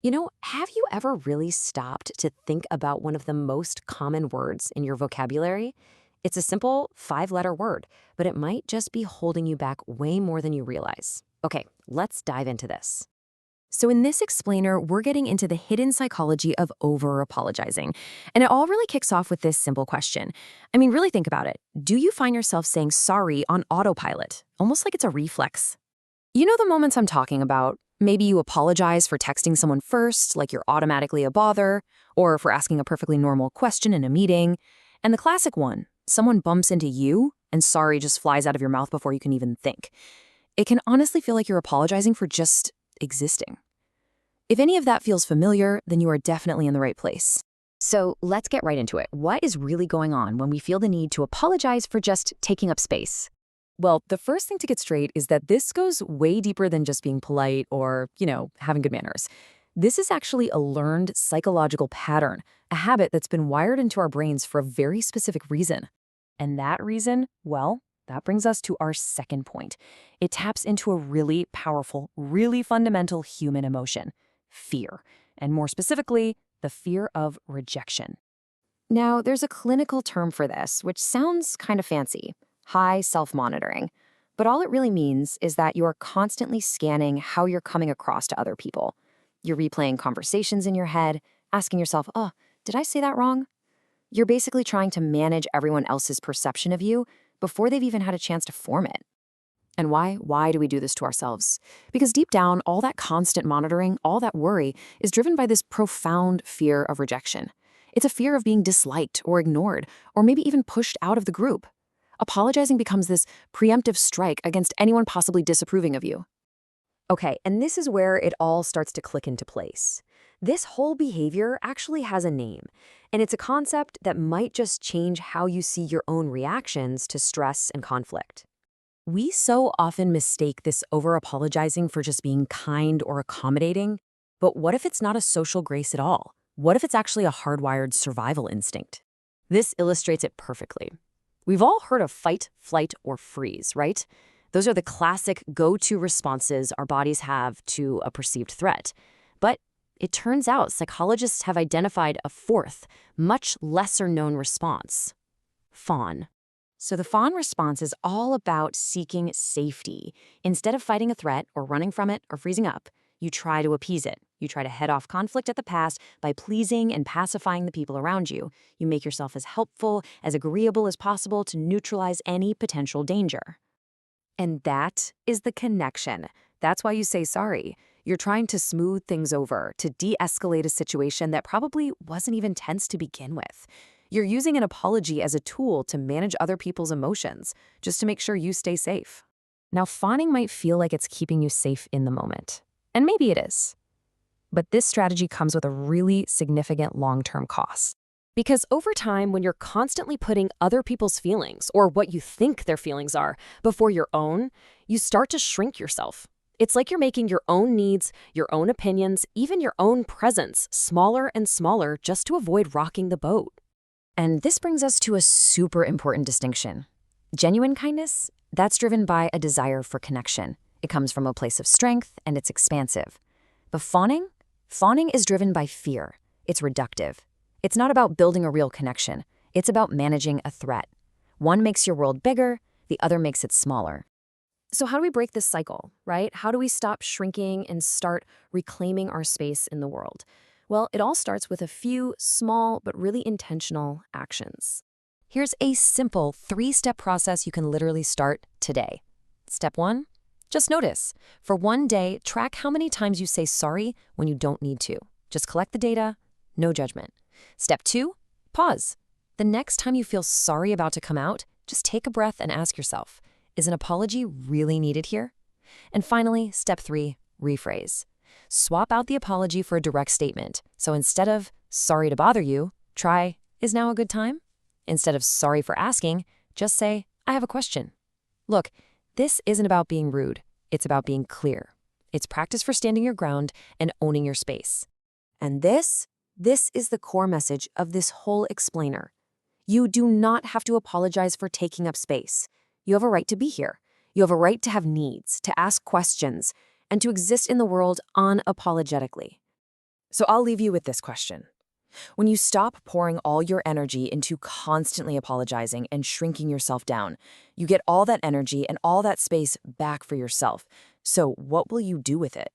Have you ever really stopped to think about one of the most common words in your vocabulary? It's a simple 5 letter word, but it might just be holding you back way more than you realize. Okay, let's dive into this. So, in this explainer, we're getting into the hidden psychology of over apologizing. And it all really kicks off with this simple question. Really think about it. Do you find yourself saying sorry on autopilot, almost like it's a reflex? You know the moments I'm talking about? Maybe you apologize for texting someone first, like you're automatically a bother, or for asking a perfectly normal question in a meeting. And the classic one, someone bumps into you, and sorry just flies out of your mouth before you can even think. It can honestly feel like you're apologizing for just existing. If any of that feels familiar, then you are definitely in the right place. So let's get right into it. What is really going on when we feel the need to apologize for just taking up space? Well, the first thing to get straight is that this goes way deeper than just being polite or, having good manners. This is actually a learned psychological pattern, a habit that's been wired into our brains for a very specific reason. And that reason, well, that brings us to our second point. It taps into a really powerful, really fundamental human emotion, fear. And more specifically, the fear of rejection. Now, there's a clinical term for this, which sounds kind of fancy: high self-monitoring. But all it really means is that you're constantly scanning how you're coming across to other people. You're replaying conversations in your head, asking yourself, oh, did I say that wrong? You're basically trying to manage everyone else's perception of you before they've even had a chance to form it. And why? Why do we do this to ourselves? Because deep down, all that constant monitoring, all that worry is driven by this profound fear of rejection. It's a fear of being disliked or ignored, or maybe even pushed out of the group. Apologizing becomes this preemptive strike against anyone possibly disapproving of you. Okay, and this is where it all starts to click into place. This whole behavior actually has a name, and it's a concept that might just change how you see your own reactions to stress and conflict. We so often mistake this over-apologizing for just being kind or accommodating, but what if it's not a social grace at all? What if it's actually a hardwired survival instinct? This illustrates it perfectly. We've all heard of fight, flight, or freeze, right? Those are the classic go-to responses our bodies have to a perceived threat. But it turns out psychologists have identified a fourth, much lesser-known response: fawn. So the fawn response is all about seeking safety. Instead of fighting a threat or running from it or freezing up, you try to appease it. You try to head off conflict at the pass by pleasing and pacifying the people around you. You make yourself as helpful, as agreeable as possible to neutralize any potential danger. And that is the connection. That's why you say sorry. You're trying to smooth things over, to de-escalate a situation that probably wasn't even tense to begin with. You're using an apology as a tool to manage other people's emotions, just to make sure you stay safe. Now, fawning might feel like it's keeping you safe in the moment. And maybe it is. But this strategy comes with a really significant long-term cost. Because over time, when you're constantly putting other people's feelings, or what you think their feelings are, before your own, you start to shrink yourself. It's like you're making your own needs, your own opinions, even your own presence smaller and smaller just to avoid rocking the boat. And this brings us to a super important distinction. Genuine kindness, that's driven by a desire for connection. It comes from a place of strength, and it's expansive. But fawning? Fawning is driven by fear. It's reductive. It's not about building a real connection. It's about managing a threat. One makes your world bigger, the other makes it smaller. So how do we break this cycle, right? How do we stop shrinking and start reclaiming our space in the world? Well, it all starts with a few small but really intentional actions. Here's a simple 3-step process you can literally start today. Step 1, just notice. For one day, track how many times you say sorry when you don't need to. Just collect the data, no judgment. Step 2, pause. The next time you feel sorry about to come out, just take a breath and ask yourself, is an apology really needed here? And finally, step 3, rephrase. Swap out the apology for a direct statement. So instead of sorry to bother you, try, is now a good time? Instead of sorry for asking, just say, I have a question. Look, this isn't about being rude. It's about being clear. It's practice for standing your ground and owning your space. And this is the core message of this whole explainer. You do not have to apologize for taking up space. You have a right to be here. You have a right to have needs, to ask questions, and to exist in the world unapologetically. So I'll leave you with this question. When you stop pouring all your energy into constantly apologizing and shrinking yourself down, you get all that energy and all that space back for yourself. So what will you do with it?